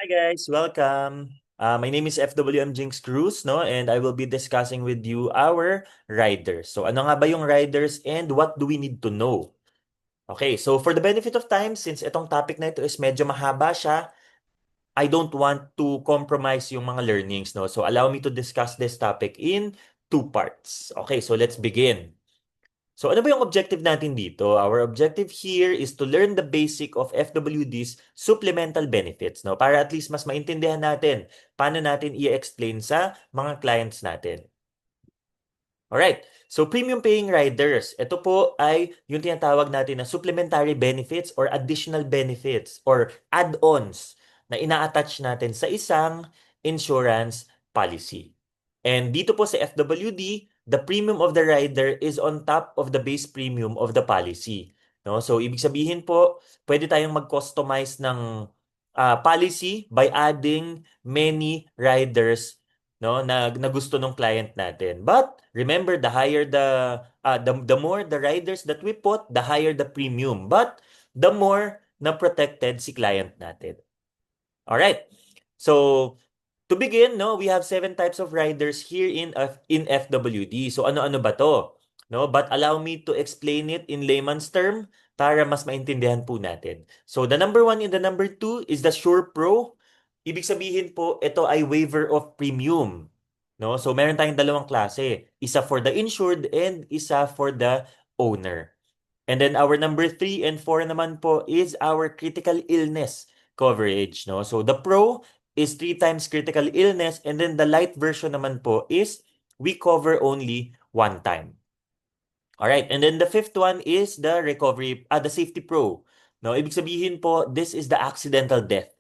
Hi guys, welcome. My name is FWM Jinx Cruz, no, and I will be discussing with you our riders. So ano nga ba yung riders and what do we need to know? Okay, so for the benefit of time, since itong topic na ito is medyo mahaba siya, I don't want to compromise yung mga learnings, no? So allow me to discuss this topic in two parts. Okay, so let's begin. So ano ba yung objective natin dito? Our objective here is to learn the basic of FWD's supplemental benefits, no? Para at least mas maintindihan natin paano natin i-explain sa mga clients natin. Alright, so premium paying riders, ito po ay yung tinatawag natin na supplementary benefits or additional benefits or add-ons na ina-attach natin sa isang insurance policy. And dito po sa FWD, the premium of the rider is on top of the base premium of the policy. No? So ibig sabihin po, pwede tayong mag-customize ng policy by adding many riders, no, na gusto ng client natin. But remember, the more the riders that we put, the higher the premium. But the more na protected si client natin. All right. So to begin, no, we have 7 types of riders here in FWD. So ano-ano ba to? No, but allow me to explain it in layman's term para mas maintindihan po natin. So the number 1 and the number 2 is the Sure Pro. Ibig sabihin po, ito ay waiver of premium. No? So meron tayong dalawang klase. Isa for the insured and isa for the owner. And then our number 3 and 4 naman po is our critical illness coverage. No? So the Pro is 3 times critical illness, and then the light version naman po is we cover only 1 time. All right, and then the fifth one is the Safety Pro. No, ibig sabihin po, this is the accidental death.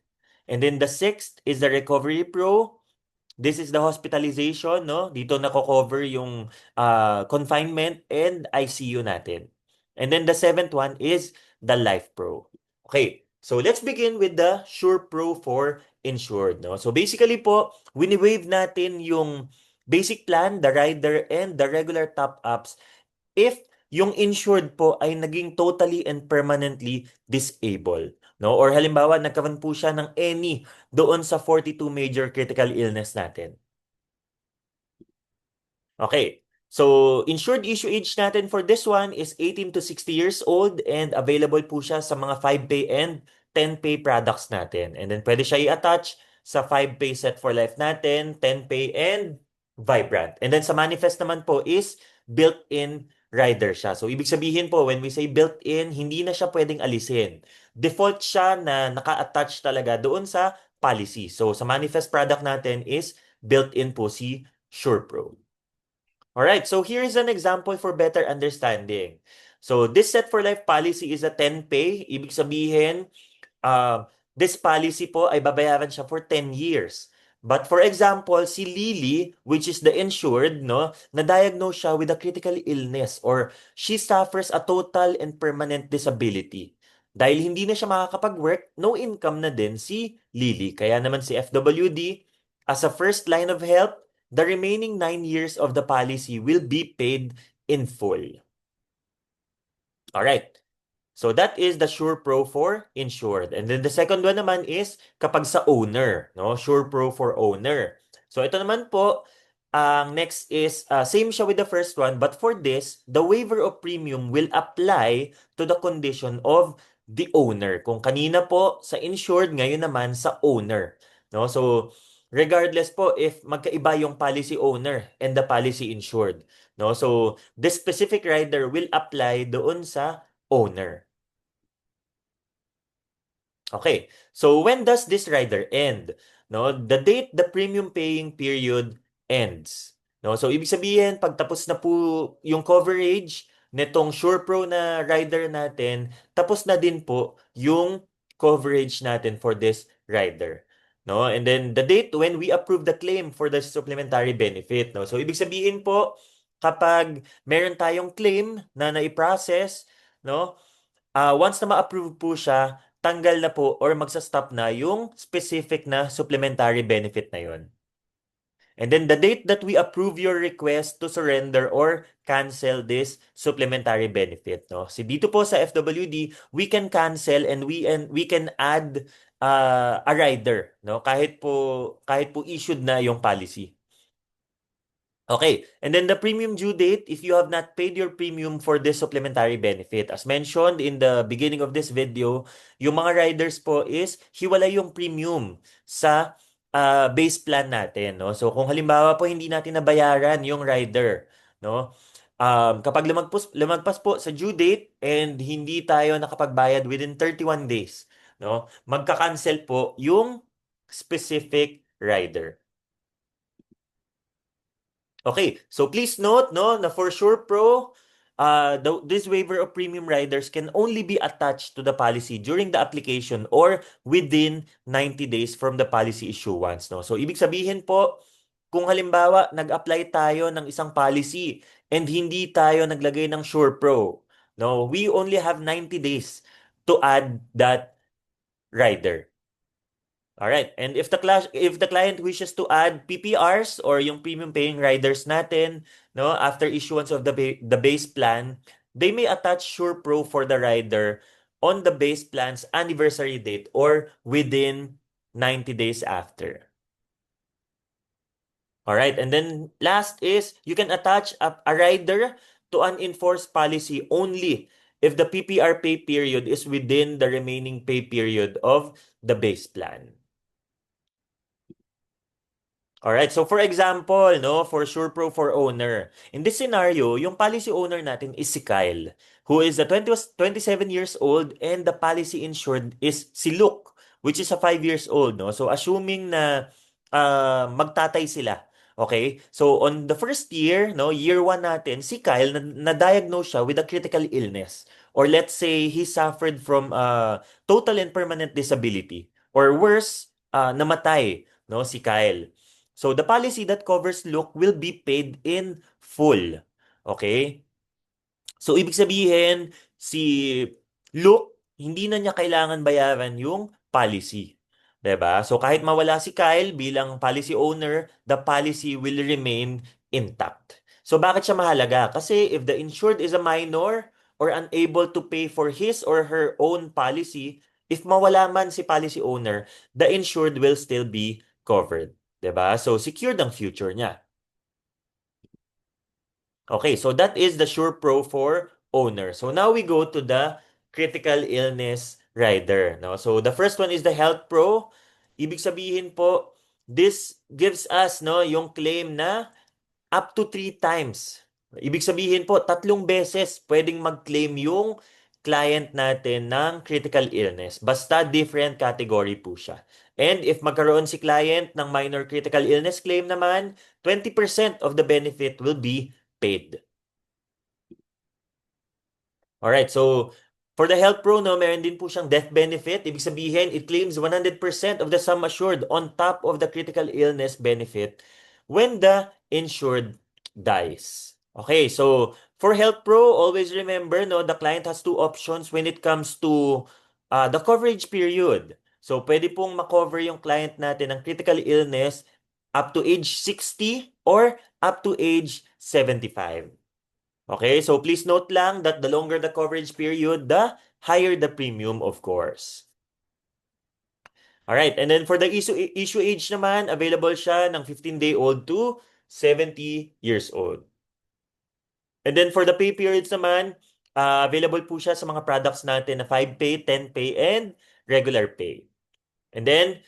And then the sixth is the Recovery Pro. This is the hospitalization, no? Dito nako-cover yung confinement and ICU natin. And then the seventh one is the Life Pro. Okay, so let's begin with the Sure Pro for insured, no? So basically po, wini-waive natin yung basic plan, the rider, and the regular top-ups if yung insured po ay naging totally and permanently disabled. No? Or halimbawa, nagkaroon po siya ng any doon sa 42 major critical illness natin. Okay. So, insured issue age natin for this one is 18 to 60 years old and available po siya sa mga 5-pay and 10-pay products natin. And then pwede siya i-attach sa 5-pay set for life natin, 10-pay and Vibrant. And then sa manifest naman po is built-in rider siya. So, ibig sabihin po, when we say built-in, hindi na siya pwedeng alisin. Default siya na naka-attach talaga doon sa policy. So, sa manifest product natin is built-in po si SurePro. Alright, so here is an example for better understanding. So this set for life policy is a 10-pay. Ibig sabihin, this policy po ay babayaran siya for 10 years. But for example, si Lily, which is the insured, no, na-diagnose siya with a critical illness or she suffers a total and permanent disability. Dahil hindi na siya makakapag-work, no income na din si Lily. Kaya naman si FWD, as a first line of help, the remaining 9 years of the policy will be paid in full. Alright. So that is the Sure Pro for insured. And then the second one naman is kapag sa owner, no? Sure Pro for owner. So ito naman po, ang next is same siya with the first one, but for this, the waiver of premium will apply to the condition of the owner. Kung kanina po sa insured, ngayon naman sa owner, no? So regardless po if magkaiba yung policy owner and the policy insured, no? So this specific rider will apply doon sa owner. Okay, so when does this rider end? No, the date the premium paying period ends. No, so ibig sabihin pag tapos na po yung coverage nitong SurePro na rider natin, tapos na din po yung coverage natin for this rider. No, and then the date when we approve the claim for the supplementary benefit, no. So ibig sabihin po kapag meron tayong claim na nai-process, no, once na ma-approve po siya, tanggal na po or magsa-stop na yung specific na supplementary benefit na yun. And then the date that we approve your request to surrender or cancel this supplementary benefit, no? So dito po sa FWD, we can cancel and we can add a rider, no? Kahit po issued na yung policy. Okay, and then the premium due date, if you have not paid your premium for this supplementary benefit, as mentioned in the beginning of this video, yung mga riders po is hiwalay yung premium sa base plan natin, no? So kung halimbawa po hindi natin nabayaran yung rider, no? Kapag lumagpas po sa due date and hindi tayo nakapagbayad within 31 days, no? Magka-cancel po yung specific rider. Okay, so please note, no, na for Sure Pro, this waiver of premium riders can only be attached to the policy during the application or within 90 days from the policy issuance, no. So ibig sabihin po, kung halimbawa nag-apply tayo ng isang policy and hindi tayo naglagay ng Sure Pro, no, we only have 90 days to add that rider. All right. And if the client wishes to add PPRs or yung premium paying riders natin, no, after issuance of the base plan, they may attach Sure Pro for the rider on the base plan's anniversary date or within 90 days after. All right. And then last is you can attach a rider to an enforced policy only if the PPR pay period is within the remaining pay period of the base plan. Alright, so for example, no, for SurePro for owner. In this scenario, yung policy owner natin is si Kyle, who is 27 years old and the policy insured is si Luke, which is a 5 years old, no? So assuming na magtatay sila. Okay? So on the first year, no, year 1 natin, si Kyle na-diagnose siya with a critical illness. Or let's say he suffered from total and permanent disability. Or worse, namatay, no, si Kyle. So the policy that covers Luke will be paid in full. Okay? So ibig sabihin, si Luke, hindi na niya kailangan bayaran yung policy. 'Di ba? So kahit mawala si Kyle bilang policy owner, the policy will remain intact. So bakit siya mahalaga? Kasi if the insured is a minor or unable to pay for his or her own policy, if mawala man si policy owner, the insured will still be covered. 'Di ba? So secured ang future niya. Okay, so that is the Sure Pro for owner. So now we go to the critical illness rider, no? So the first one is the Health Pro. Ibig sabihin po, this gives us, no, yung claim na up to 3 times. Ibig sabihin po, 3 beses pwedeng mag-claim yung client natin ng critical illness. Basta different category po siya. And if magkaroon si client ng minor critical illness claim naman, 20% of the benefit will be paid. Alright, so for the Health Pro, no, meron din po siyang death benefit. Ibig sabihin, it claims 100% of the sum assured on top of the critical illness benefit when the insured dies. Okay, so for Health Pro, always remember, no, the client has 2 options when it comes to the coverage period. So pwede pong makover yung client natin ng critical illness up to age 60 or up to age 75. Okay, so please note lang that the longer the coverage period, the higher the premium, of course. Alright, and then for the issue age naman, available siya ng 15-day-old to 70 years old. And then for the pay periods naman, available po siya sa mga products natin na 5 pay, 10 pay, and regular pay. And then,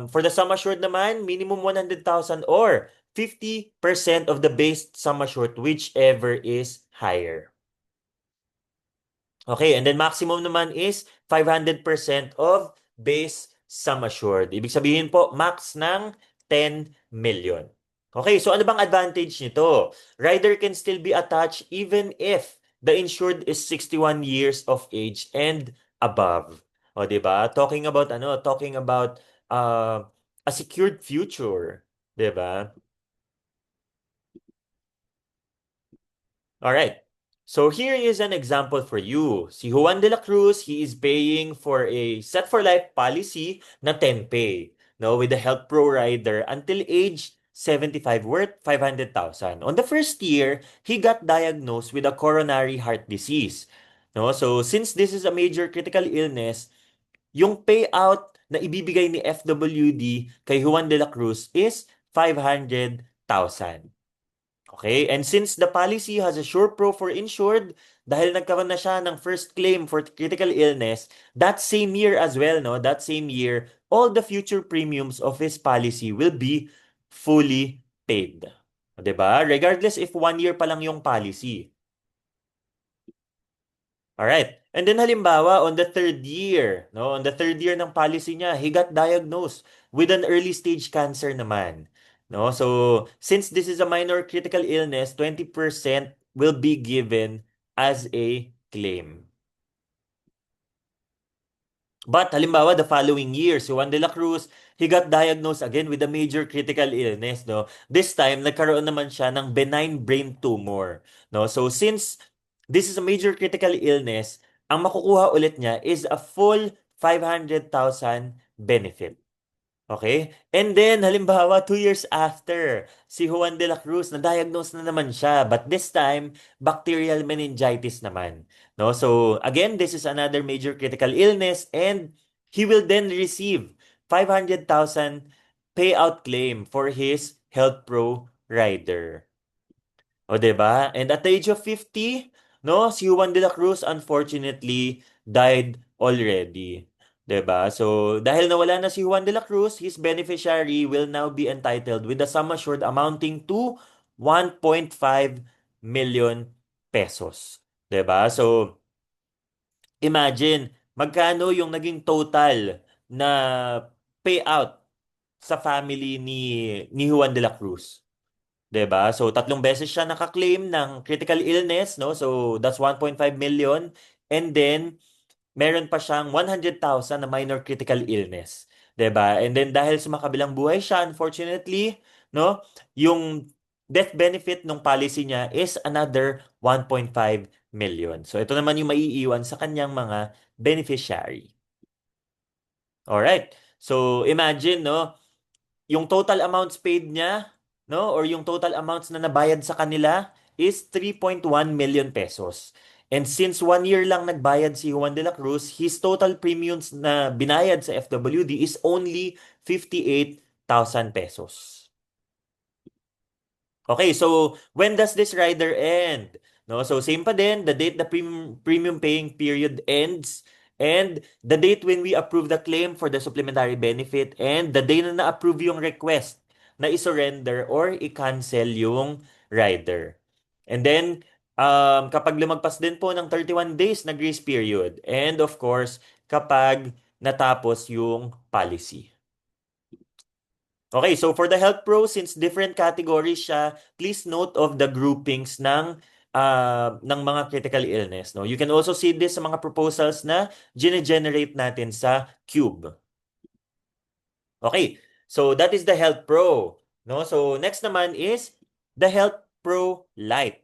for the sum assured naman, minimum 100,000 or 50% of the base sum assured, whichever is higher. Okay, and then maximum naman is 500% of base sum assured. Ibig sabihin po, max ng 10 million. Okay, so ano bang advantage nito? Rider can still be attached even if the insured is 61 years of age and above. O, di ba? Talking about a secured future, di ba? All right. So here is an example for you. Si Juan de la Cruz, he is paying for a set for life policy na 10 pay, no, with the Health Pro rider until age 75 worth 500,000. On the first year, he got diagnosed with a coronary heart disease. No? So since this is a major critical illness, yung payout na ibibigay ni FWD kay Juan de la Cruz is 500,000. Okay? And since the policy has a SurePro for insured, dahil nagkaroon na siya ng first claim for critical illness, that same year as well, no? That same year, all the future premiums of his policy will be fully paid. 'Di ba? Regardless if 1 year pa lang yung policy. Alright. And then halimbawa, on the third year, no, on the third year ng policy niya, he got diagnosed with an early stage cancer naman. No? So, since this is a minor critical illness, 20% will be given as a claim. But halimbawa, the following year, si Juan de la Cruz, he got diagnosed again with a major critical illness, no? This time, nagkaroon naman siya ng benign brain tumor, no? So since this is a major critical illness, ang makukuha ulit niya is a full 500,000 benefit. Okay? And then, halimbawa, 2 years after, si Juan de la Cruz, na-diagnose na naman siya. But this time, bacterial meningitis naman. No? So, again, this is another major critical illness and he will then receive 500,000 payout claim for his Health Pro rider. O, 'di ba? And at the age of 50, no, si Juan de la Cruz unfortunately died already. 'Di ba? So, dahil nawala na si Juan de la Cruz, his beneficiary will now be entitled with a sum assured amounting to 1.5 million pesos. 'Di ba? So, imagine magkano yung naging total na payout sa family ni Juan de la Cruz. 'Di ba? So, tatlong beses siya naka-claim ng critical illness, no? So, that's 1.5 million. And then, meron pa siyang 100,000 na minor critical illness. 'Di ba? And then, dahil sa makabilang buhay siya, unfortunately, no? Yung death benefit ng policy niya is another 1.5 million. So, ito naman yung maiiwan sa kanyang mga beneficiary. Alright. So, imagine, no? Yung total amounts paid niya, no, or yung total amounts na nabayad sa kanila is 3.1 million pesos. And since 1 year lang nagbayad si Juan de la Cruz, his total premiums na binayad sa FWD is only 58,000 pesos. Okay, so when does this rider end? No, so same pa din, the date the premium paying period ends and the date when we approve the claim for the supplementary benefit and the day na na-approve yung request na i-surrender or i-cancel yung rider. And then kapag lumagpas din po ng 31 days na grace period and of course kapag natapos yung policy. Okay, so for the Health Pro, since different categories siya, please note of the groupings ng mga critical illness. No? You can also see this sa mga proposals na generate natin sa Cube. Okay, so that is the Health Pro. No? So next naman is the Health Pro Lite.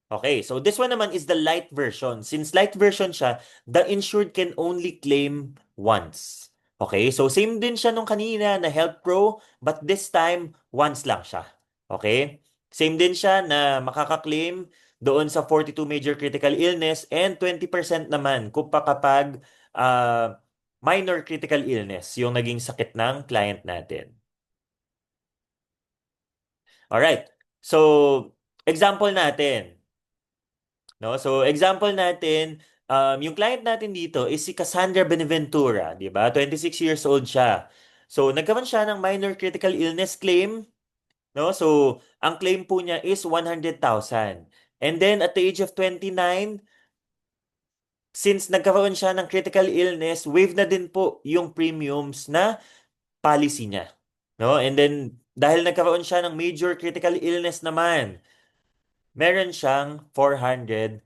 Okay, so this one naman is the light version. Since light version siya, the insured can only claim once. Okay, so same din siya nung kanina na Health Pro, but this time, once lang siya. Okay? Same din siya na makaka-claim doon sa 42 major critical illness and 20% naman kapag minor critical illness yung naging sakit ng client natin. Alright, so example natin. No? So, example natin, yung client natin dito is si Cassandra Benaventura, di ba? 26 years old siya. So, nagkaroon siya ng minor critical illness claim, no? So, ang claim po niya is 100,000. And then, at the age of 29, since nagkaroon siya ng critical illness, waive na din po yung premiums na policy niya. No? And then, dahil nagkaroon siya ng major critical illness naman, meron siyang 400,000.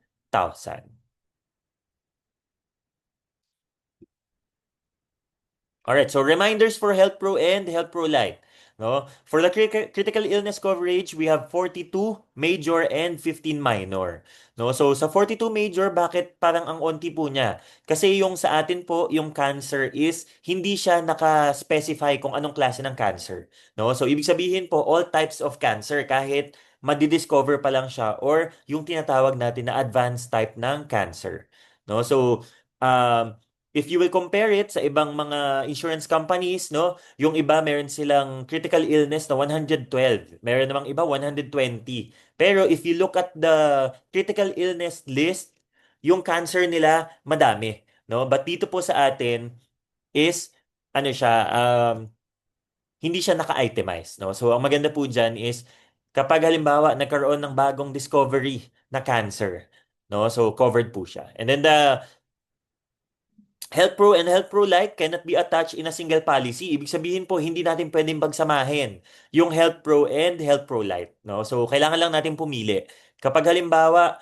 Alright, so reminders for Health Pro and Health Pro Lite. No? For the critical illness coverage, we have 42 major and 15 minor. No? So sa 42 major, bakit parang ang onti po niya? Kasi yung sa atin po, yung cancer is hindi siya naka-specify kung anong klase ng cancer. No? So ibig sabihin po, all types of cancer kahit madidiscover pa lang siya or yung tinatawag natin na advanced type ng cancer. No? So if you will compare it sa ibang mga insurance companies, no, yung iba meron silang critical illness na 112, meron namang iba 120. Pero if you look at the critical illness list, yung cancer nila madami, no? But dito po sa atin is ano siya, hindi siya naka-itemize, no? So ang maganda po diyan is kapag halimbawa nagkaroon ng bagong discovery na cancer, no? So covered po siya. And then the Health Pro and Health Pro Lite cannot be attached in a single policy. Ibig sabihin po, hindi natin pwedeng pagsamahin yung Health Pro and Health Pro Lite. No? So, kailangan lang natin pumili. Kapag halimbawa,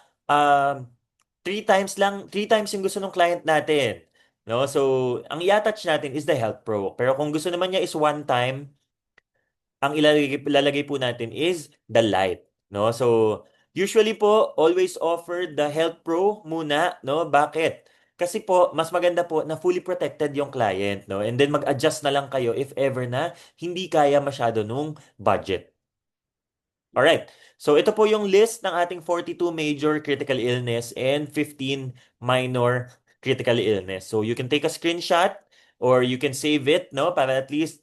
three times yung gusto ng client natin. No? So, ang i-attach natin is the Health Pro. Pero kung gusto naman niya is one time, ang ilalagay po natin is the light, no? So, usually po, always offer the Health Pro muna, no? Bakit? Kasi po, mas maganda po na fully protected yung client, no? And then mag-adjust na lang kayo if ever na hindi kaya masyado nung budget. Alright. So, ito po yung list ng ating 42 major critical illness and 15 minor critical illness. So, you can take a screenshot or you can save it, no? Para at least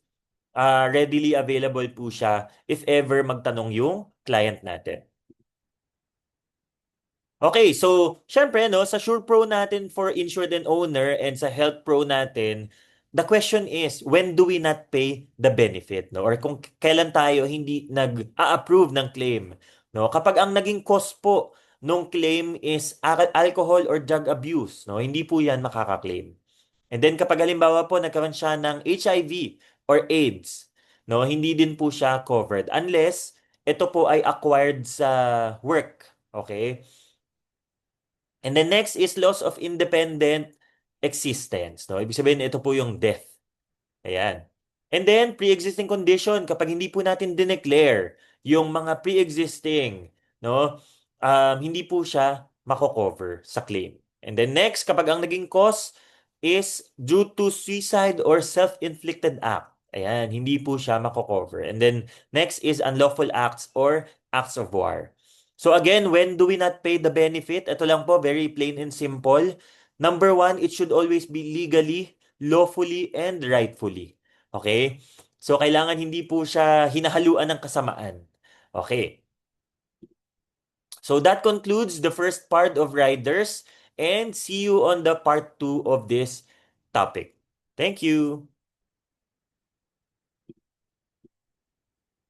readily available po siya if ever magtanong yung client natin. Okay, so syempre no, sa Sure Pro natin for insured and owner and sa Health Pro natin, the question is, when do we not pay the benefit, no? Or kung kailan tayo hindi nag-a-approve ng claim, no? Kapag ang naging cost po nung claim is alcohol or drug abuse, no? Hindi po 'yan makaka-claim. And then kapag halimbawa po nagkaroon siya ng HIV or AIDS, no, hindi din po siya covered unless ito po ay acquired sa work. Okay? And then next is loss of independent existence. No? Ibig sabihin, ito po yung death. Ayan. And then, pre-existing condition, kapag hindi po natin dineclare yung mga pre-existing, no, hindi po siya mako-cover sa claim. And then next, kapag ang naging cause is due to suicide or self-inflicted act, ayan, hindi po siya mako-cover. And then next is unlawful acts or acts of war. So again, when do we not pay the benefit? Ito lang po, very plain and simple. Number one, it should always be legally, lawfully, and rightfully. Okay? So, kailangan hindi po siya hinahaluan ng kasamaan. Okay. So, that concludes the first part of Riders and see you on the part 2 of this topic. Thank you.